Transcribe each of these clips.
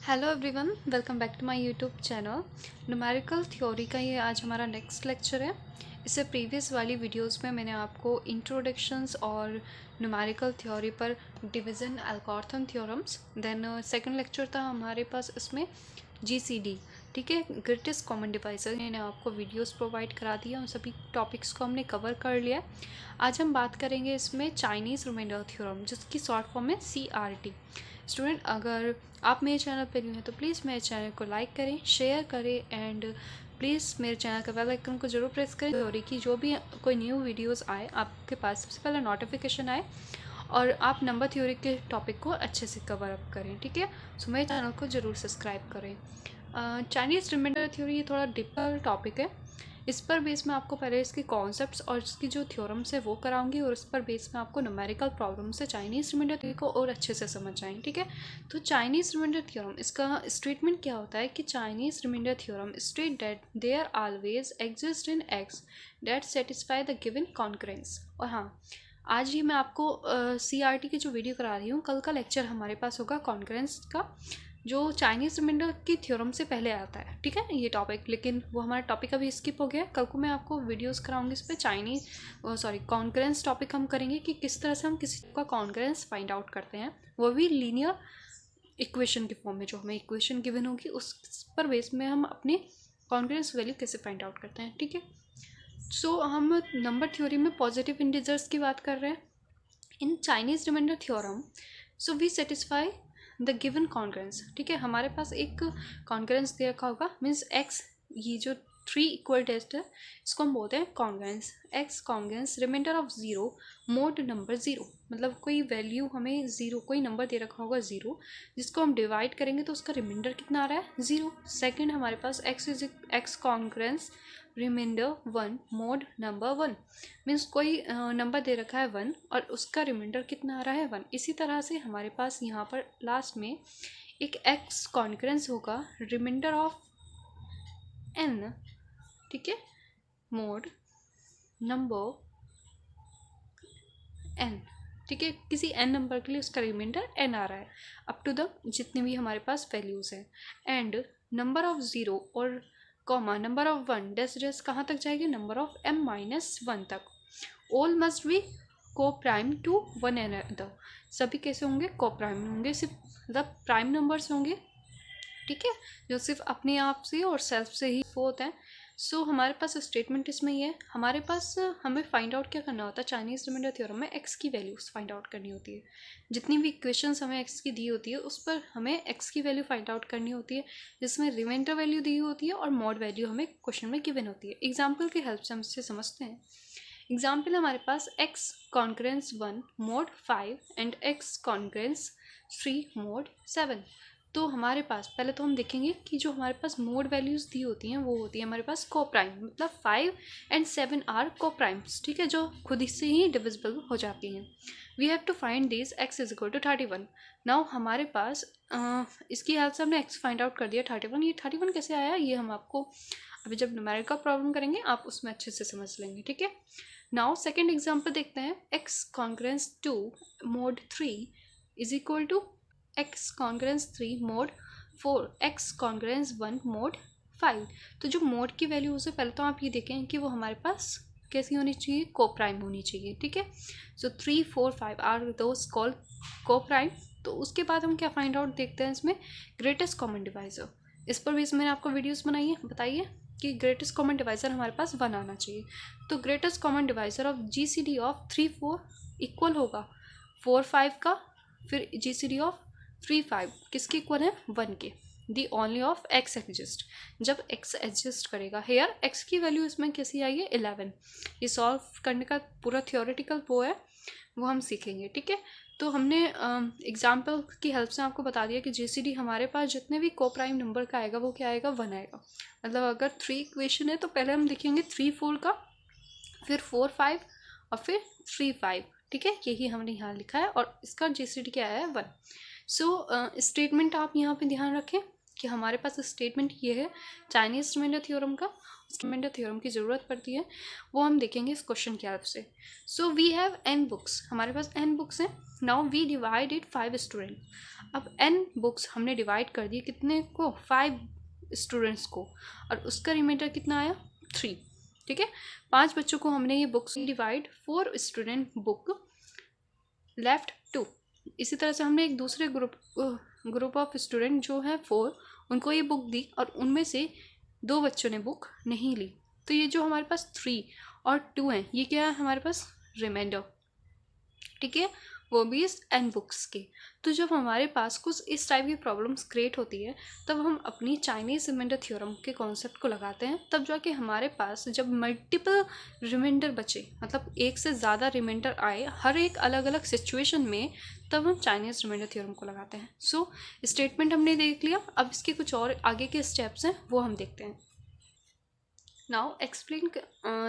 Hello everyone, welcome back to my YouTube channel. Numerical theory का ये आज हमारा नेक्स्ट लेक्चर है। इससे प्रीवियस वाली वीडियोस में मैंने आपको इंट्रोडक्शंस और न्यूमेरिकल थ्योरी पर division algorithm theorems, then second lecture था हमारे पास इसमें जीसीडी, ठीक है, ग्रेटेस्ट कॉमन डिवाइजर। मैंने आपको वीडियोस प्रोवाइड करा दिया, उन सभी टॉपिक्स को हमने कवर कर लिया। आज हम बात करेंगे इसमें चाइनीज़ रिमाइंडर थ्योरम, जिसकी शॉर्ट फॉर्म है CRT। स्टूडेंट, अगर आप मेरे चैनल पर न्यू हैं तो प्लीज़ मेरे चैनल को लाइक करें, शेयर करें एंड प्लीज़ मेरे चैनल का बेल आइकन को जरूर प्रेस करें, थ्योरी की जो भी कोई न्यू वीडियोस आए आपके पास सबसे पहले नोटिफिकेशन आए और आप नंबर थ्योरी के टॉपिक को अच्छे से कवर अप करें, ठीक है। सो मेरे चैनल को ज़रूर सब्सक्राइब करें। चाइनीज़ रिमाइंडर थ्योरी ये थोड़ा डिफिकल्ट टॉपिक है। इस पर बेस में आपको पहले इसके कॉन्सेप्ट्स और इसकी जो थ्योरम्स है वो कराऊंगी, और इस पर बेस में आपको न्यूमेरिकल प्रॉब्लम से चाइनीज़ रिमाइंडर थ्योरी को और अच्छे से समझ आएंगे, ठीक है। तो चाइनीज़ रिमाइंडर थ्योरम, इसका स्टेटमेंट क्या होता है कि Chinese reminder theorem state that there always exist in X that satisfy the given congruence. और हाँ, आज ही मैं आपको CRT की जो वीडियो करा रही हूँ, कल का लेक्चर हमारे पास होगा कॉन्करेंस का, जो चाइनीज़ रिमाइंडर की थ्योरम से पहले आता है, ठीक है, ये टॉपिक। लेकिन वो हमारा टॉपिक अभी स्किप हो गया। कल को मैं आपको वीडियोस कराऊंगी इस पर कॉन्करेंस टॉपिक हम करेंगे कि किस तरह से हम किसी का कॉन्करेंस फाइंड आउट करते हैं, वो भी लीनियर इक्वेशन के फॉर्म में। जो हमें इक्वेशन गिवन होगी उस पर बेस में हम अपनी कॉन्करेंस वैल्यू कैसे फाइंड आउट करते हैं, ठीक है। सो हम नंबर थ्योरी में पॉजिटिव इंटीजर्स की बात कर रहे हैं। In Chinese reminder theorem so we satisfy the given congruence, ठीक है। हमारे पास एक कॉन्करेंस दे रखा होगा, मीन्स एक्स, ये जो 3 इक्वल टेस्ट है इसको हम बोलते हैं congruence. X congruence reminder of zero mod number zero, मतलब कोई वैल्यू हमें ज़ीरो, कोई नंबर दे रखा होगा ज़ीरो, जिसको हम डिवाइड करेंगे तो उसका रिमाइंडर कितना आ रहा है, ज़ीरो। सेकेंड हमारे पास x congruence remainder one mod number one, means कोई नंबर दे रखा है वन और उसका रिमाइंडर कितना आ रहा है वन। इसी तरह से हमारे पास यहाँ पर लास्ट में एक एक्स कॉन्करेंस होगा रिमाइंडर ऑफ एन, ठीक है, मोड नंबर एन, ठीक है। किसी एन नंबर के लिए उसका रिमाइंडर एन आ रहा है अप टू द जितने भी हमारे पास वैल्यूज़ हैं। एंड नंबर ऑफ ज़ीरो और comma number of one dash dash कहाँ तक जाएगी, नंबर ऑफ m-1 तक। All must be coprime to one another, सभी कैसे होंगे, को प्राइम होंगे, सिर्फ मतलब प्राइम नंबर्स होंगे, ठीक है, जो सिर्फ अपने आप से और सेल्फ से ही वो होता है। सो हमारे पास स्टेटमेंट इसमें ये है, हमारे पास हमें फाइंड आउट क्या करना होता है चाइनीज़ रिमाइंडर थ्योरम में, एक्स की वैल्यूज फाइंड आउट करनी होती है। जितनी भी इक्वेशंस हमें एक्स की दी होती है उस पर हमें एक्स की वैल्यू फाइंड आउट करनी होती है, जिसमें रिमाइंडर वैल्यू दी होती है और मॉड वैल्यू हमें क्वेश्चन में गिवन होती है। एग्जाम्पल की हेल्प से हम इससे समझते हैं। एग्जाम्पल हमारे पास x congruence one mod 5 and x congruence 3 mod 7। तो हमारे पास पहले तो हम देखेंगे कि जो हमारे पास मोड वैल्यूज़ दी होती हैं वो होती है हमारे पास को प्राइम, मतलब 5 एंड 7 आर को प्राइम्स, ठीक है, जो खुद से ही डिविजिबल हो जाती हैं। We have to find this X is equal to 31। Now हमारे पास इसकी हेल्प से हमने एक्स फाइंड आउट कर दिया 31। ये 31 कैसे आया, ये हम आपको अभी जब न्यूमेरिकल प्रॉब्लम करेंगे आप उसमें अच्छे से समझ लेंगे, ठीक है। नाउ सेकेंड एग्जाम्पल देखते हैं। X congruence 2 mod 3 is equal to X congruence 3 mod 4 X congruence 1 mod 5। तो जो मोड की वैल्यू है पहले तो आप ये देखें कि वो हमारे पास कैसी होनी चाहिए, को प्राइम होनी चाहिए, ठीक है। सो 3 4 5 आर दोस कॉल्ड को प्राइम। तो उसके बाद हम क्या फाइंड आउट देखते हैं इसमें, ग्रेटेस्ट कॉमन डिवाइजर। इस पर भी मैंने आपको वीडियोस बनाई है, बताइए कि ग्रेटेस्ट कॉमन डिवाइजर हमारे पास 1 आना चाहिए। तो greatest common divisor of GCD of 3 4 equal होगा 4 5 का, फिर GCD ऑफ 3 5 किसके इक्वल है, 1 के। The only of x exist, जब एक्स एग्जिस्ट करेगा। हेयर एक्स की वैल्यू इसमें कैसी आई है, 11। ये सॉल्व करने का पूरा थियोरेटिकल वो है, वो हम सीखेंगे, ठीक है। तो हमने एग्जाम्पल की हेल्प से आपको बता दिया कि GCD हमारे पास जितने भी को प्राइम नंबर का आएगा वो क्या आएगा, 1 आएगा। मतलब अगर 3 इक्वेशन है तो पहले हम लिखेंगे 3 4 का, फिर 4 5 और फिर 3 5, ठीक है, यही हमने यहाँ लिखा है और इसका GCD क्या है, 1। सो स्टेटमेंट आप यहाँ पे ध्यान रखें कि हमारे पास स्टेटमेंट ये है चाइनीज़ रिमाइंडर थ्योरम का, रिमाइंडर थ्योरम की ज़रूरत पड़ती है, वो हम देखेंगे इस क्वेश्चन की हेल्प से। So we have n books, हमारे पास n बुक्स हैं। Now we divide it 5 student. अब n बुक्स हमने डिवाइड कर दिए कितने को, 5 स्टूडेंट्स को, और उसका रिमाइंडर कितना आया 3। ठीक है, 5 बच्चों को हमने ये books divide 4 student book left 2। इसी तरह से हमने एक दूसरे ग्रुप ऑफ स्टूडेंट जो है 4, उनको ये बुक दी और उनमें से 2 बच्चों ने बुक नहीं ली। तो ये जो हमारे पास 3 और 2 हैं, ये क्या है हमारे पास रिमाइंडर। ठीक है, वो भी इस n बुक्स के। तो जब हमारे पास कुछ इस टाइप की प्रॉब्लम्स क्रिएट होती है, तब हम अपनी चाइनीज़ रिमाइंडर थ्योरम के कॉन्सेप्ट को लगाते हैं। तब जाके हमारे पास जब मल्टीपल रिमाइंडर बचे, मतलब एक से ज़्यादा रिमाइंडर आए हर एक अलग अलग सिचुएशन में, तब हम चाइनीज़ रिमाइंडर थ्योरम को लगाते हैं। सो स्टेटमेंट हमने देख लिया, अब इसके कुछ और आगे के स्टेप्स हैं वो हम देखते हैं। Now explain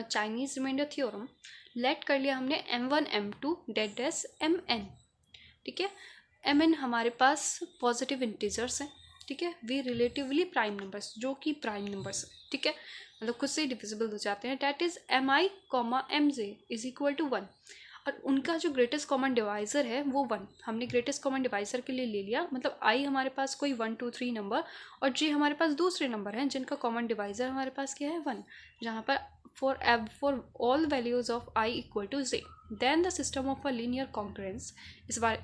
Chinese reminder theorem. Let कर लिया हमने m1 m2 date dash mn। ठीक है, mn हमारे पास पॉजिटिव इंटीजर्स हैं। ठीक है, वे रिलेटिवली प्राइम नंबर्स, जो कि प्राइम नंबर्स हैं। ठीक है, मतलब खुद से डिविजिबल हो जाते हैं। That is mi, mj is equal to 1, और उनका जो ग्रेटेस्ट कॉमन डिवाइज़र है वो 1। हमने ग्रेटेस्ट कॉमन डिवाइज़र के लिए ले लिया, मतलब i हमारे पास कोई 1 2 3 नंबर, और j हमारे पास दूसरे नंबर हैं जिनका कॉमन डिवाइज़र हमारे पास क्या है 1, जहाँ पर for all values of i equal to j then the system of a linear congruence.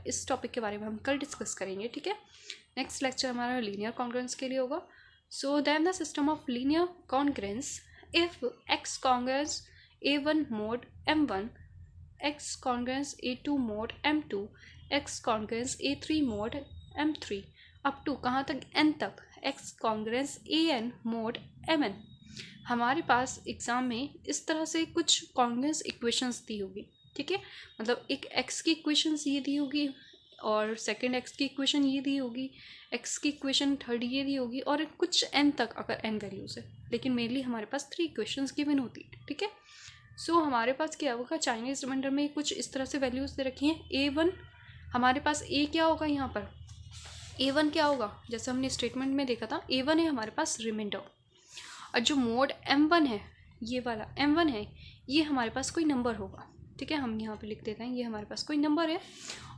इस टॉपिक के बारे में हम कल डिस्कस करेंगे। ठीक है, नेक्स्ट लेक्चर हमारा लीनियर कॉन्ग्रुएंस के लिए होगा। So then the system of linear congruence if x congruence a1 mod m1, x congruence a2 mod m2, x congruence a3 mod m3, up to कहाँ तक, n तक, x congruence an mod mn। हमारे पास exam में इस तरह से कुछ congruence equations दी होगी। ठीक है, मतलब एक x की इक्वेशंस ये दी होगी, और सेकंड x की इक्वेशन ये दी होगी, x की इक्वेशन थर्ड ये दी होगी, और कुछ n तक अगर n वैल्यूज़ है, लेकिन मेनली हमारे पास 3 इक्वेशंस गिवन होती है। ठीक है, सो हमारे पास क्या होगा, चाइनीज़ रिमाइंडर में कुछ इस तरह से वैल्यूज़ दे रखी हैं। a1 हमारे पास a क्या होगा, यहाँ पर a1 क्या होगा, जैसे हमने स्टेटमेंट में देखा था, a1 है हमारे पास रिमाइंडर, और जो मोड m1 है, ये वाला m1 है, ये हमारे पास कोई नंबर होगा। ठीक है, हम यहाँ पे लिख देते हैं ये हमारे पास कोई नंबर है,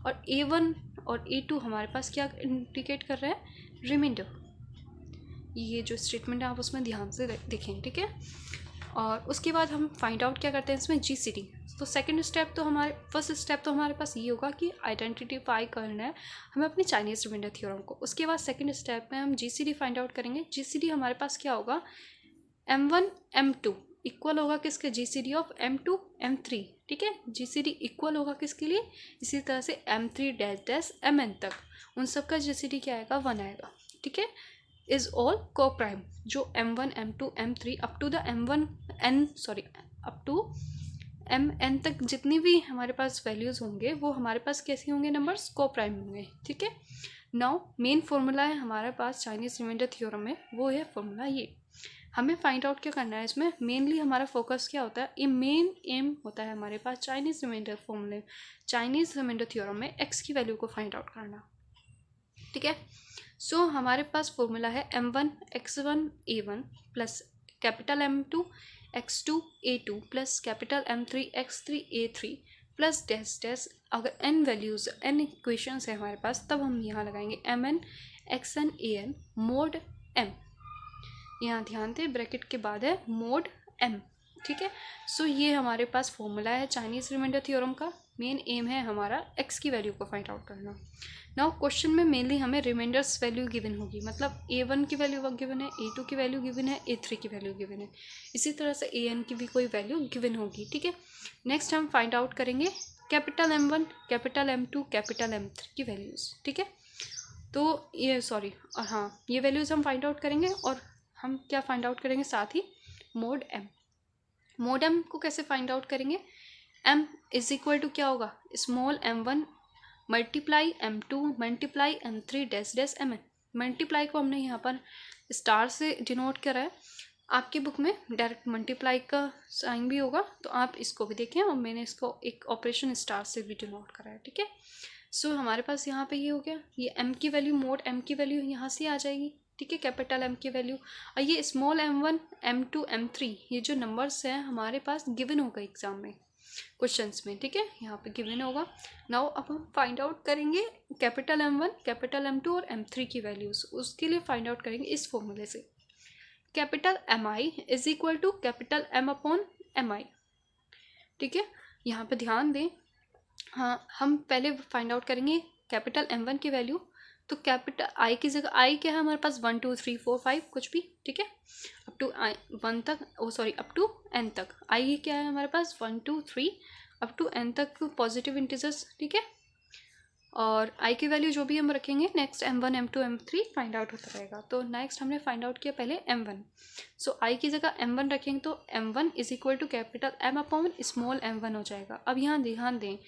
और a1 और a2 हमारे पास क्या इंडिकेट कर रहे हैं, रिमाइंडर। ये जो स्टेटमेंट है आप उसमें ध्यान से देखें। ठीक है, और उसके बाद हम फाइंड आउट क्या करते हैं इसमें, GCD। तो सेकंड स्टेप तो फर्स्ट स्टेप तो हमारे पास ये होगा कि आइडेंटिफाई करना है हमें अपनी चाइनीज़ रिमाइंडर थ्योरम को। उसके बाद सेकंड स्टेप में हम GCD फाइंड आउट करेंगे। GCD हमारे पास क्या होगा, m1 m2 इक्वल होगा किसके, GCD ऑफ m2 m3। ठीक है, GCD इक्वल होगा किसके लिए, इसी तरह से m3 डैश डैश mn तक, उन सब का GCD क्या आएगा, 1 आएगा। ठीक है, इज ऑल को प्राइम, जो m1 m2 m3 up to the up to mn तक जितनी भी हमारे पास वैल्यूज़ होंगे, वो हमारे पास कैसे होंगे, नंबर्स को प्राइम होंगे। ठीक है, नाउ मेन फॉर्मूला है हमारे पास चाइनीज़ रिमाइंडर थ्योरम में, वो है फॉर्मूला ये। हमें फाइंड आउट क्या करना है इसमें, मेनली हमारा फोकस क्या होता है, ये मेन एम होता है हमारे पास चाइनीज़ रिमाइंडर थ्योरम में x की वैल्यू को फाइंड आउट करना। ठीक है, सो हमारे पास फॉर्मूला है m1 x1 a1 plus capital m2 x2 a2 plus capital m3 x3 a3 plus dash dash. अगर n वैल्यूज़ n इक्वेशंस है हमारे पास, तब हम यहाँ लगाएंगे mn xn an mode m। यहाँ ध्यान दें, ब्रैकेट के बाद है मोड m। ठीक है, सो ये हमारे पास फॉर्मूला है चाइनीज़ रिमाइंडर थ्योरम का। मेन एम है हमारा x की वैल्यू को फाइंड आउट करना। नाउ क्वेश्चन में मेनली हमें रिमाइंडर्स वैल्यू गिवन होगी, मतलब a1 की वैल्यू गिवन है, a2 की वैल्यू गिवन है, a3 की वैल्यू गिवन है, इसी तरह से an की भी कोई वैल्यू गिवन होगी। ठीक है, नेक्स्ट हम फाइंड आउट करेंगे capital m1 capital m2 capital m3 की वैल्यूज़। ठीक है, तो ये वैल्यूज़ हम फाइंड आउट करेंगे, और हम क्या फाइंड आउट करेंगे साथ ही, मोड m। मोड m को कैसे फाइंड आउट करेंगे, m इज इक्वल टू क्या होगा, small m1 multiply m2 multiply m3 dash dash mn। Multiply को हमने यहाँ पर स्टार से डिनोट करा है, आपकी बुक में डायरेक्ट मल्टीप्लाई का साइन भी होगा, तो आप इसको भी देखें, और मैंने इसको एक ऑपरेशन स्टार से भी डिनोट करा है। ठीक है, सो हमारे पास यहाँ पे ये हो गया, ये m की वैल्यू मोड m की वैल्यू यहाँ से आ जाएगी। ठीक है, कैपिटल एम की वैल्यू। और ये स्मॉल m1 m2 m3 ये जो नंबर्स हैं हमारे पास गिवन होगा एग्जाम में, क्वेश्चंस में, ठीक है, यहाँ पे गिवन होगा। नाउ अब हम फाइंड आउट करेंगे कैपिटल m1, कैपिटल m2 और m3 की वैल्यूज। उसके लिए फाइंड आउट करेंगे इस फॉर्मूले से, capital mi is equal to capital m upon mi। ठीक है, यहाँ पे ध्यान दें, हाँ हम पहले फाइंड आउट करेंगे कैपिटल m1 की वैल्यू। तो कैपिटल आई की जगह, आई क्या है हमारे पास 1 2 3 4 5 कुछ भी, ठीक है, अप टू आई 1 तक, ओ सॉरी अप टू n तक। आई क्या है हमारे पास 1 2 3 अप टू n तक पॉजिटिव इंटीजर्स, ठीक है। और आई की वैल्यू जो भी हम रखेंगे next m1 m2 m3 find out होता रहेगा। तो नेक्स्ट हमने फाइंड आउट किया पहले m1, सो आई की जगह m1 रखेंगे तो m1 is equal to capital m upon small m1 हो जाएगा। अब यहाँ ध्यान दें,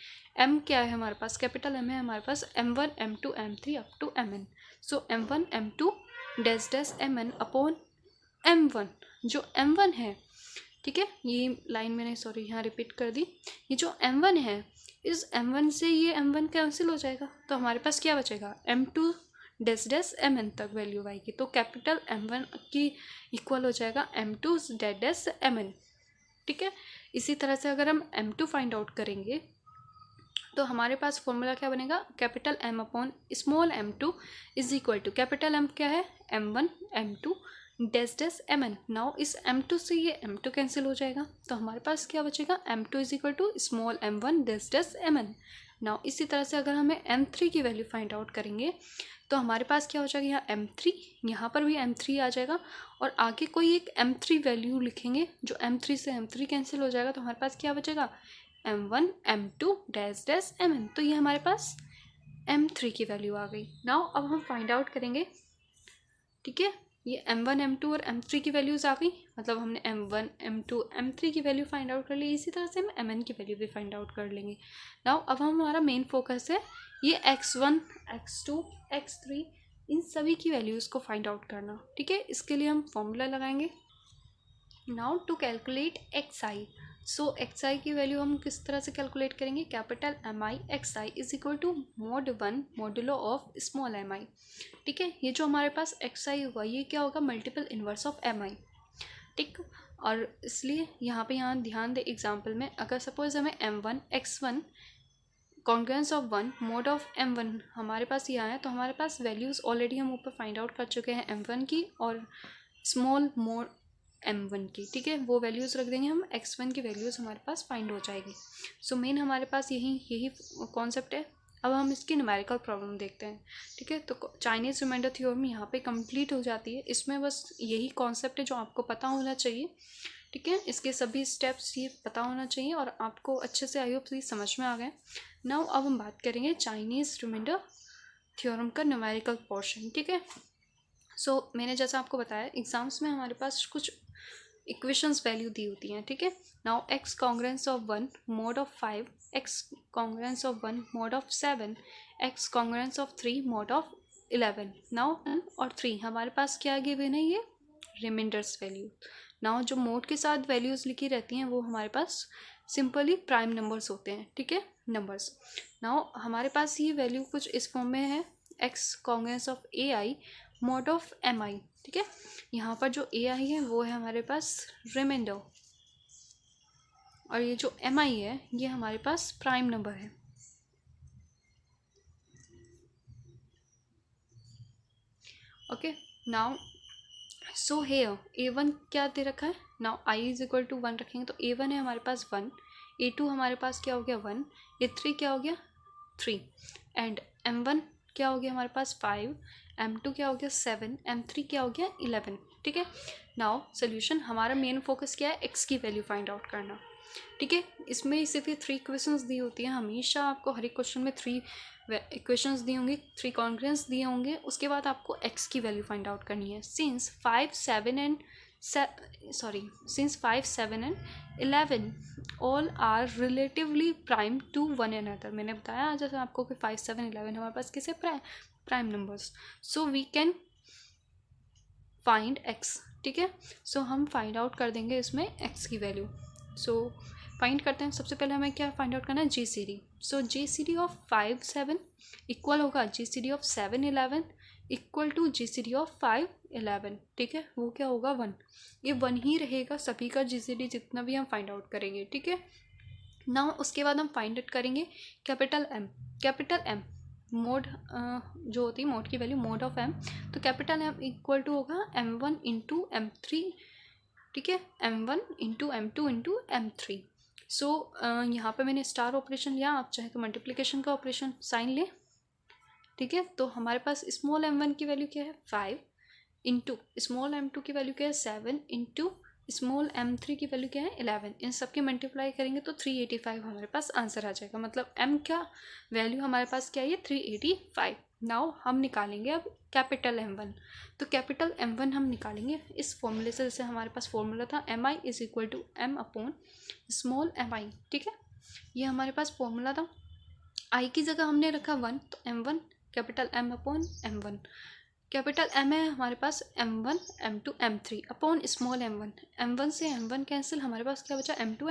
m क्या है हमारे पास, कैपिटल m है हमारे पास m1 m2 m3 up to mn। So m1 m2 dash dash mn upon m1, जो m1 है, ठीक है, ये लाइन मैंने सॉरी यहाँ रिपीट कर दी। ये जो m1 है, इस m1 से ये m1 कैंसिल हो जाएगा, तो हमारे पास क्या बचेगा m2 डैश डैश mn तक वैल्यू आएगी। तो कैपिटल m1 की इक्वल हो जाएगा m2 डैश डैश mn, ठीक है। इसी तरह से अगर हम m2 फाइंड आउट करेंगे तो हमारे पास फॉर्मूला क्या बनेगा, capital m upon small m2 is equal to capital m क्या है m1 m2 dash dash mn। Now इस m2 से ये m2 कैंसिल हो जाएगा, तो हमारे पास क्या बचेगा m2 is equal to small m1 dash dash mn। Now इसी तरह से अगर हमें m3 की वैल्यू फाइंड आउट करेंगे तो हमारे पास क्या हो जाएगा, यहाँ m3, यहाँ पर भी m3 आ जाएगा और आगे कोई एक m3 वैल्यू लिखेंगे, जो m3 से m3 कैंसिल हो जाएगा, तो हमारे पास क्या बचेगा m1 m2 dash dash mn। तो ये हमारे पास m3 की वैल्यू आ गई। नाउ अब हम फाइंड आउट करेंगे, ठीक है, ये m1 m2 और m3 की वैल्यूज़ आ गई, मतलब हमने m1 m2 m3 की वैल्यू फाइंड आउट कर ली। इसी तरह से हम mn की वैल्यू भी फाइंड आउट कर लेंगे। नाउ अब हमारा मेन फोकस है ये x1 x2 x3 इन सभी की वैल्यूज़ को फाइंड आउट करना, ठीक है। इसके लिए हम फॉर्मूला लगाएंगे। Now to calculate xi, so xi की वैल्यू हम किस तरह से कैलकुलेट करेंगे, capital mi xi is equal to mod 1 modulo of small mi, ठीक है। ये जो हमारे पास xi हुआ ये क्या होगा, मल्टीपल इन्वर्स ऑफ mi, ठीक। और इसलिए यहाँ ध्यान दे एग्जाम्पल में, अगर सपोज हमें m1 x1 congruence of 1 mod of m1 हमारे पास यहाँ है, तो हमारे पास वैल्यूज़ ऑलरेडी हम ऊपर फाइंड आउट कर चुके हैं m1 की और स्मॉल मोड m1 की, ठीक है, वो वैल्यूज़ रख देंगे हम, x1 की वैल्यूज़ हमारे पास फाइंड हो जाएगी। सो मेन हमारे पास यही कॉन्सेप्ट है। अब हम इसकी न्यूमेरिकल प्रॉब्लम देखते हैं, ठीक है। तो चाइनीज़ रिमाइंडर थ्योरम यहाँ पे कंप्लीट हो जाती है। इसमें बस यही कॉन्सेप्ट है जो आपको पता होना चाहिए, ठीक है। इसके सभी स्टेप्स ये पता होना चाहिए और आपको अच्छे से आई होप समझ में आ गए। नाउ अब हम बात करेंगे चाइनीज़ रिमाइंडर थ्योरम का न्यूमेरिकल पोर्शन, ठीक है। सो मैंने जैसा आपको बताया एग्जाम्स में हमारे पास कुछ इक्वेशंस वैल्यू दी होती हैं, ठीक है। Now x congruence of 1 mod of 5, x congruence of 1 mod of 7, x congruence of 3 mode of 11। Now 1 और 3 हमारे पास क्या गिवन है, ये रिमाइंडर्स वैल्यू। नाउ जो मोड के साथ वैल्यूज़ लिखी रहती हैं वो हमारे पास सिंपली प्राइम नंबर्स होते हैं, ठीक है, नंबर्स। नाउ हमारे पास ये वैल्यू कुछ इस फॉर्म में है, x congruence of ai mode of mi, ठीक है। यहाँ पर जो ai है वो है हमारे पास रिमाइंडर और ये जो mi है ये हमारे पास प्राइम नंबर है, okay. Now so here a1 क्या दे रखा है, now i is equal to 1 रखेंगे तो a1 है हमारे पास 1, a2 हमारे पास क्या हो गया 1, a3 क्या हो गया 3 एंड m1 क्या हो गया हमारे पास 5, m2 क्या हो गया 7, m3 क्या हो गया 11, ठीक है। नाउ सोल्यूशन, हमारा मेन फोकस क्या है, x की वैल्यू फाइंड आउट करना, ठीक है। इसमें सिर्फ ये 3 क्वेश्चंस दी होती हैं, हमेशा आपको हर एक क्वेश्चन में 3 इक्वेशंस दी होंगी, 3 कॉन्ग्रुएंस दिए होंगे, उसके बाद आपको x की वैल्यू फाइंड आउट करनी है। Since 5 7 and 11 all are relatively prime to one another. मैंने बताया जैसे आपको कि 5 7 11 हमारे पास किसे prime numbers, so we can find x, ठीक है। सो हम फाइंड आउट कर देंगे इसमें x की वैल्यू। सो फाइंड करते हैं, सबसे पहले हमें क्या फाइंड आउट करना है, GCD। सो GCD ऑफ 5 7 इक्वल होगा GCD of 7 11 equal to GCD of 5 11, ठीक है, वो क्या होगा 1। ये 1 ही रहेगा सभी का GCD जितना भी हम फाइंड आउट करेंगे, ठीक है। नाउ उसके बाद हम फाइंड आउट करेंगे कैपिटल M मोड जो होती है मोड की वैल्यू मोड ऑफ M, तो कैपिटल M इक्वल टू होगा M1 इंटू M3, ठीक है, M1 into M2 into M3। सो यहाँ पे मैंने स्टार ऑपरेशन लिया, आप चाहे तो मल्टीप्लिकेशन का ऑपरेशन साइन ले, ठीक है। तो हमारे पास स्मॉल m1 की वैल्यू क्या है 5 इंटू स्मॉल m2 की वैल्यू क्या है 7 इंटू स्मॉल m3 की वैल्यू क्या है 11। इन सब के मल्टीप्लाई करेंगे तो 385 हमारे पास आंसर आ जाएगा। मतलब m का वैल्यू हमारे पास क्या है 385। नाउ हम निकालेंगे अब कैपिटल M1। तो कैपिटल M1 हम निकालेंगे इस फॉर्मूले से, जैसे हमारे पास फॉर्मूला था mi is equal to m upon small mi, ठीक है। ये हमारे पास फॉर्मूला था। i की जगह हमने रखा 1, तो m1 capital M upon M1। Capital M है हमारे पास M1 M2 M3 upon small m1। m1 से m1 कैंसिल, हमारे पास क्या बचा m2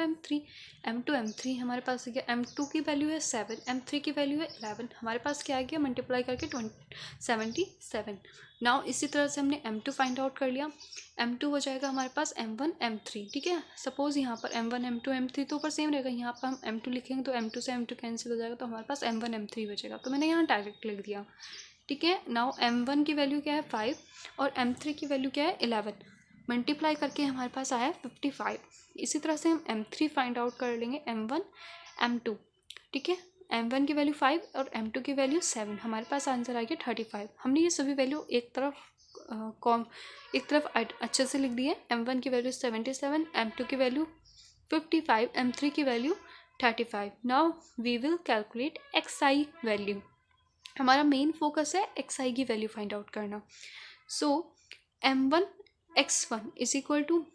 M3 हमारे पास गया m2 की वैल्यू है 7, m3 की वैल्यू है 11, हमारे पास क्या आ गया मल्टीप्लाई करके 77। नाउ इसी तरह से हमने m2 फाइंड आउट कर लिया। m2 हो जाएगा हमारे पास m1 M3, ठीक है। सपोज यहाँ पर m1 M2 M3 तो ऊपर सेम रहेगा, यहाँ पर हम m2 लिखेंगे तो m2 से m2 कैंसिल हो जाएगा, तो हमारे पास m1 M3 बचेगा। तो मैंने यहाँ डायरेक्ट लिख दिया, ठीक है। नाउ m1 की वैल्यू क्या है 5 और m3 की वैल्यू क्या है 11, मल्टीप्लाई करके हमारे पास आया 55। इसी तरह से हम m3 फाइंड आउट कर लेंगे M1 M2, ठीक है। m1 की वैल्यू 5 और m2 की वैल्यू 7, हमारे पास आंसर आ गया 35। हमने ये सभी वैल्यू एक तरफ अच्छे से लिख दिए। m1 की वैल्यू 77, m2 की वैल्यू 55, m3 की वैल्यू 35। Now we will calculate xi value. हमारा मेन फोकस है xi की वैल्यू फाइंड आउट करना। So m1 x1 is equal to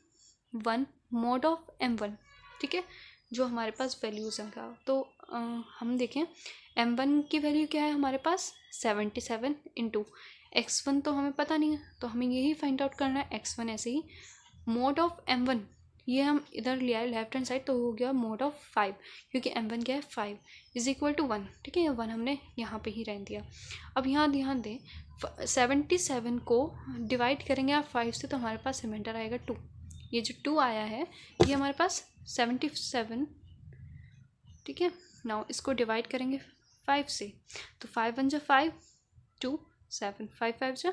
1 mod of m1, ठीक है, जो हमारे पास वैल्यूज़ हैं। तो हम देखें m1 की वैल्यू क्या है हमारे पास 77 इंटू x1 तो हमें पता नहीं है, तो हमें यही फाइंड आउट करना है x1। ऐसे ही मोड ऑफ m1 ये हम इधर लिया है लेफ्ट हैंड साइड, तो हो गया मोड ऑफ 5, क्योंकि m1 क्या है 5 इज इक्वल टू 1, ठीक है। 1 हमने यहाँ पे ही रहने दिया। अब यहाँ ध्यान दें 77 को डिवाइड करेंगे आप 5 से, तो हमारे पास रिमाइंडर आएगा 2। ये जो 2 आया है ये हमारे पास 77, ठीक है। नाउ इसको डिवाइड करेंगे 5 से, तो 5 1 जा 5 2 7 5 5 जा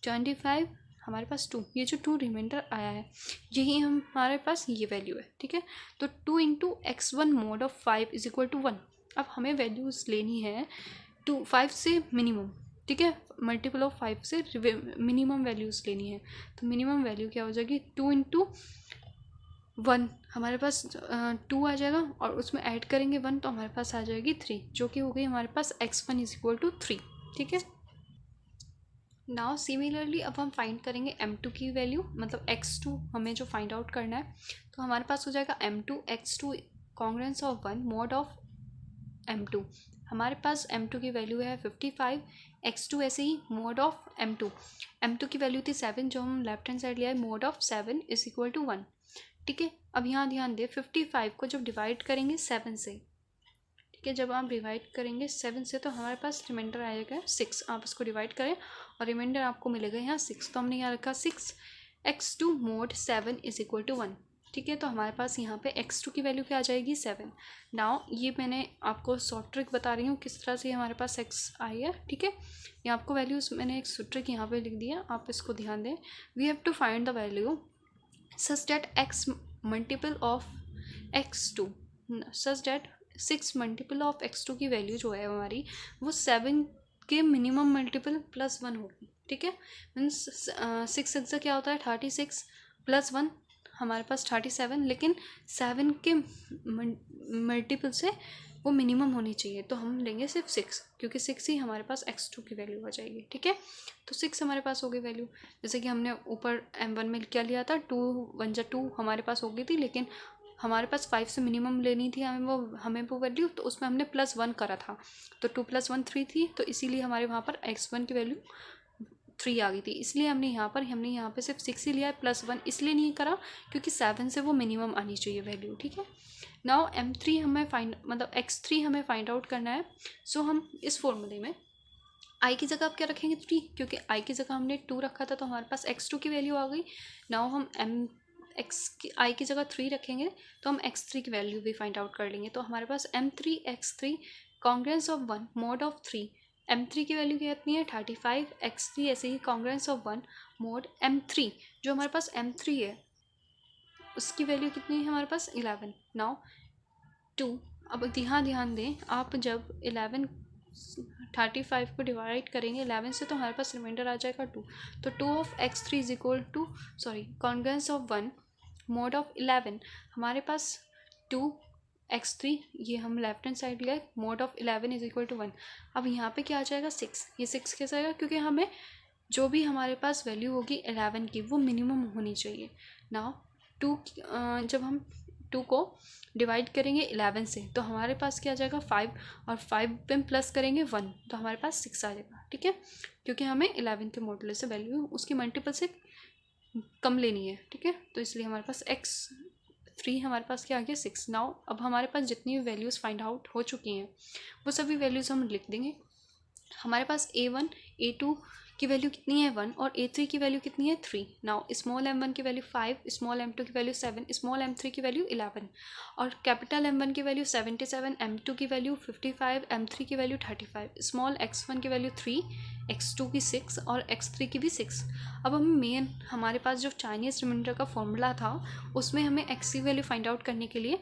25, हमारे पास 2। ये जो 2 रिमाइंडर आया है यही हमारे पास ये वैल्यू है, ठीक है। तो 2 into x1 mod of 5 is equal to 1। अब हमें वैल्यूज़ लेनी है 5 से मिनिमम, ठीक है, मल्टीपल ऑफ 5 से मिनिमम वैल्यूज़ लेनी है। तो मिनिमम वैल्यू क्या हो जाएगी 2 इंटू 1, हमारे पास 2 आ जाएगा और उसमें ऐड करेंगे 1, तो हमारे पास आ जाएगी 3, जो कि हो गई हमारे पास x1 इज इक्वल टू 3, ठीक है। नाउ सिमिलरली अब हम फाइंड करेंगे m2 की वैल्यू, मतलब x2 हमें जो फाइंड आउट करना है। तो हमारे पास हो जाएगा m2 x2 congruence of 1 mod of m2। हमारे पास m2 की वैल्यू है 55, x2 ऐसे ही मोड ऑफ m2 की वैल्यू थी 7, जो हम लेफ्ट हैंड साइड लिया है mod of 7 is equal to 1, ठीक है। अब यहाँ ध्यान दें 55 को जब डिवाइड करेंगे 7 से, ठीक है, जब आप डिवाइड करेंगे 7 से तो हमारे पास रिमाइंडर आएगा 6। आप इसको डिवाइड करें और रिमाइंडर आपको मिलेगा यहाँ 6, तो हमने यहाँ रखा 6 x2 mode 7 is equal to 1, ठीक है। तो हमारे पास यहाँ पे x2 की वैल्यू क्या आ जाएगी 7। नाउ ये मैंने आपको शॉर्ट ट्रिक बता रही हूँ किस तरह से हमारे पास x आई है, ठीक है। ये आपको वैल्यूज मैंने एक ट्रिक यहाँ पे लिख दिया, आप इसको ध्यान दें। We have to find the value such that x multiple of x2 such that 6 multiple of x2 की वैल्यू जो है हमारी वो 7 के मिनिमम मल्टीपल प्लस 1 होगी, ठीक है। मीन्स 6 से क्या होता है 36 प्लस 1 हमारे पास 37, लेकिन 7 के मल्टीपल से वो मिनिमम होनी चाहिए, तो हम लेंगे सिर्फ 6, क्योंकि 6 ही हमारे पास x2 की वैल्यू आ जाएगी, ठीक है। तो 6 हमारे पास हो गई वैल्यू। जैसे कि हमने ऊपर m1 में क्या लिया था 2 1 जा 2 हमारे पास हो गई थी, लेकिन हमारे पास 5 से मिनिमम लेनी थी हमें वो वैल्यू, तो उसमें हमने प्लस 1 करा था, तो 2 + 1 3 थी, तो इसीलिए हमारे वहाँ पर x1 की वैल्यू 3 आ गई थी। इसलिए हमने यहाँ पे सिर्फ 6 ही लिया है, प्लस 1 इसलिए नहीं करा क्योंकि 7 से वो मिनिमम आनी चाहिए वैल्यू, ठीक है। नाउ x3 हमें फाइंड आउट करना है। सो हम इस फॉर्मूले में आई की जगह आप क्या रखेंगे 3, क्योंकि आई की जगह हमने 2 रखा था तो हमारे पास x2 की वैल्यू आ गई। नाउ हम x की आई की जगह 3 रखेंगे तो हम x3 की वैल्यू भी फाइंड आउट कर लेंगे। तो हमारे पास m3 x3 congruence of 1 mod of 3, m3 की वैल्यू कितनी है 35, x3 ऐसे ही कॉन्ग्रेंस ऑफ 1 मोड m3, जो हमारे पास m3 है उसकी वैल्यू कितनी है हमारे पास 11। नाउ 2, अब ध्यान दें, आप जब 35 को डिवाइड करेंगे 11 से तो हमारे पास रिमाइंडर आ जाएगा 2। तो 2 of x3 is equal to congruence of 1 mod of 11, हमारे पास 2 x3, ये हम लेफ्ट हैंड साइड ले, mod of 11 is equal to 1। अब यहाँ पे क्या आ जाएगा 6, ये 6 कैसे आएगा, क्योंकि हमें जो भी हमारे पास वैल्यू होगी 11 की वो मिनिमम होनी चाहिए। नाउ 2 जब हम 2 को डिवाइड करेंगे 11 से तो हमारे पास क्या आ जाएगा 5, और 5 पे प्लस करेंगे 1 तो हमारे पास 6 आ जाएगा। ठीक है, क्योंकि हमें 11 के मॉडुलस से वैल्यू उसकी मल्टीपल से कम लेनी है। ठीक है, तो इसलिए हमारे पास x3 हमारे पास क्या आ गया 6। नाउ अब हमारे पास जितनी भी वैल्यूज़ फाइंड आउट हो चुकी हैं वो सभी वैल्यूज़ हम लिख देंगे। हमारे पास a1 a2 की वैल्यू कितनी है 1 और a3 की वैल्यू कितनी है 3। नाउ स्मॉल m1 की वैल्यू 5, स्मॉल m2 की वैल्यू 7, स्मॉल m3 की वैल्यू 11 और कैपिटल m1 की वैल्यू 77, m2 की वैल्यू 55, m3 की वैल्यू 35, स्मॉल x1 की वैल्यू 3, x2 की 6 और x3 की भी 6। अब हम मेन हमारे पास जो चाइनीज़ रिमाइंडर का फॉर्मूला था उसमें हमें x की वैल्यू फाइंड आउट करने के लिए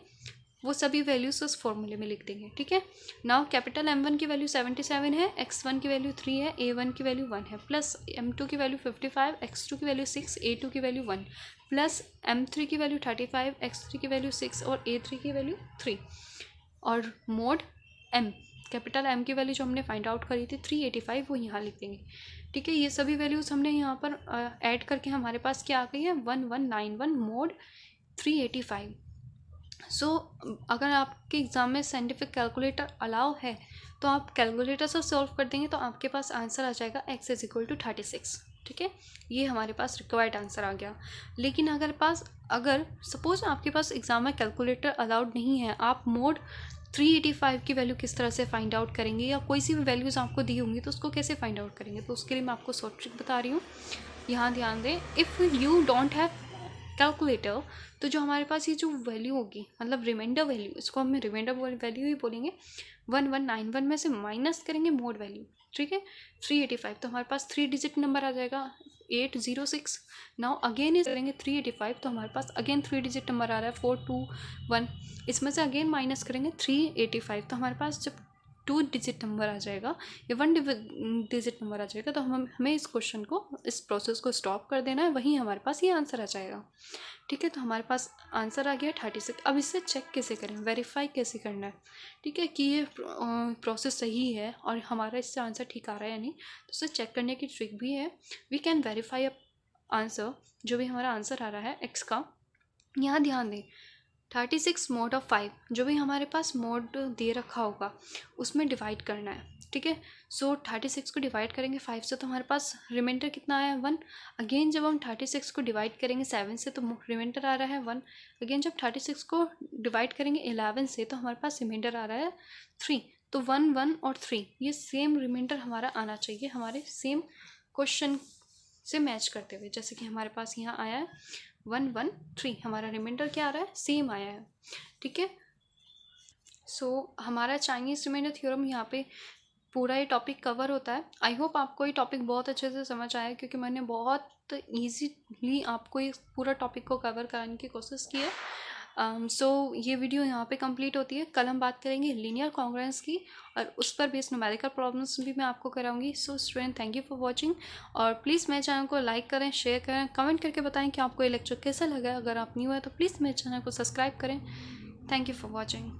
वो सभी वैल्यूज़ उस फॉर्मूले में लिख देंगे। ठीक है, नाउ कैपिटल m1 की वैल्यू 77 है, x1 की वैल्यू 3 है, a1 की वैल्यू 1 है, प्लस m2 की वैल्यू 55, x2 की वैल्यू 6, a2 की वैल्यू 1, प्लस m3 की वैल्यू 35, x3 की वैल्यू 6 और a3 की वैल्यू 3 और मोड m, कैपिटल m की वैल्यू जो हमने फाइंड आउट करी थी 385 वो यहाँ लिख देंगे। ठीक है, ये सभी वैल्यूज़ हमने यहाँ पर ऐड करके हमारे पास क्या आ गई है 1191 मोड 385। अगर आपके एग्ज़ाम में साइंटिफिक कैलकुलेटर अलाउ है तो आप कैलकुलेटर से सॉल्व कर देंगे तो आपके पास आंसर आ जाएगा x इज इक्वल टू 36। ठीक है, ये हमारे पास रिक्वायर्ड आंसर आ गया। लेकिन अगर सपोज आपके पास एग्ज़ाम में कैलकुलेटर अलाउड नहीं है, आप मोड 385 की वैल्यू किस तरह से फाइंड आउट करेंगे, या कोई सी भी वैल्यूज़ आपको दी होंगी तो उसको कैसे फाइंड आउट करेंगे, तो उसके लिए मैं आपको शॉर्ट ट्रिक बता रही हूँ। यहाँ ध्यान दें, if you don't have calculator तो जो हमारे पास ये जो वैल्यू होगी मतलब रिमाइंडर वैल्यू, इसको हम रिमाइंडर वैल्यू ही बोलेंगे, 1191 में से माइनस करेंगे मोड वैल्यू। ठीक है, 385 तो हमारे पास 3 डिजिट नंबर आ जाएगा 806। नाउ अगेन इज करेंगे 385 तो हमारे पास अगेन 3 डिजिट नंबर आ रहा है 421, इसमें से अगेन माइनस करेंगे 385 तो हमारे पास जब 2 डिजिट नंबर आ जाएगा या 1 डिजिट नंबर आ जाएगा तो हमें इस क्वेश्चन को, इस प्रोसेस को स्टॉप कर देना है, वहीं हमारे पास ये आंसर आ जाएगा। ठीक है, तो हमारे पास आंसर आ गया 36। अब इससे चेक कैसे करें, वेरीफाई कैसे करना है, ठीक है, कि ये प्रोसेस सही है और हमारा इससे आंसर ठीक आ रहा है या नहीं। तो उसे चेक करने की ट्रिक भी है, वी कैन वेरीफाई आंसर, जो भी हमारा आंसर आ रहा है एक्स का। यहाँ ध्यान दें 36 मोड ऑफ 5 जो भी हमारे पास मोड दे रखा होगा उसमें डिवाइड करना है। ठीक है, सो 36 को डिवाइड करेंगे 5 से तो हमारे पास रिमाइंडर कितना आया 1। अगेन जब हम 36 को डिवाइड करेंगे 7 से तो रिमाइंडर आ रहा है 1। अगेन जब 36 को डिवाइड करेंगे 11 से तो हमारे पास रिमाइंडर आ रहा है 3। तो 1 1 और 3 ये सेम रिमाइंडर हमारा आना चाहिए हमारे सेम क्वेश्चन से मैच करते हुए, जैसे कि हमारे पास यहाँ आया है 1 1 3, हमारा रिमाइंडर क्या आ रहा है सेम आया है। ठीक है, सो हमारा चाइनीज़ रिमाइंडर थ्योरम यहाँ पे पूरा ये टॉपिक कवर होता है। आई होप आपको ये टॉपिक बहुत अच्छे से समझ आया, क्योंकि मैंने बहुत ईजीली आपको इस पूरा टॉपिक को कवर कराने की कोशिश की है। सो ये वीडियो यहाँ पे कंप्लीट होती है। कल हम बात करेंगे लीनियर कॉन्ग्रुएंस की और उस पर बेस्ड न्यूमेरिकल प्रॉब्लम्स भी मैं आपको कराऊंगी। So student, thank you for watching, और प्लीज़ मेरे चैनल को लाइक करें, शेयर करें, कमेंट करके बताएं कि आपको ये लेक्चर कैसा लगा। अगर आप न्यू है तो प्लीज़ मेरे चैनल को सब्सक्राइब करें। Thank you for watching.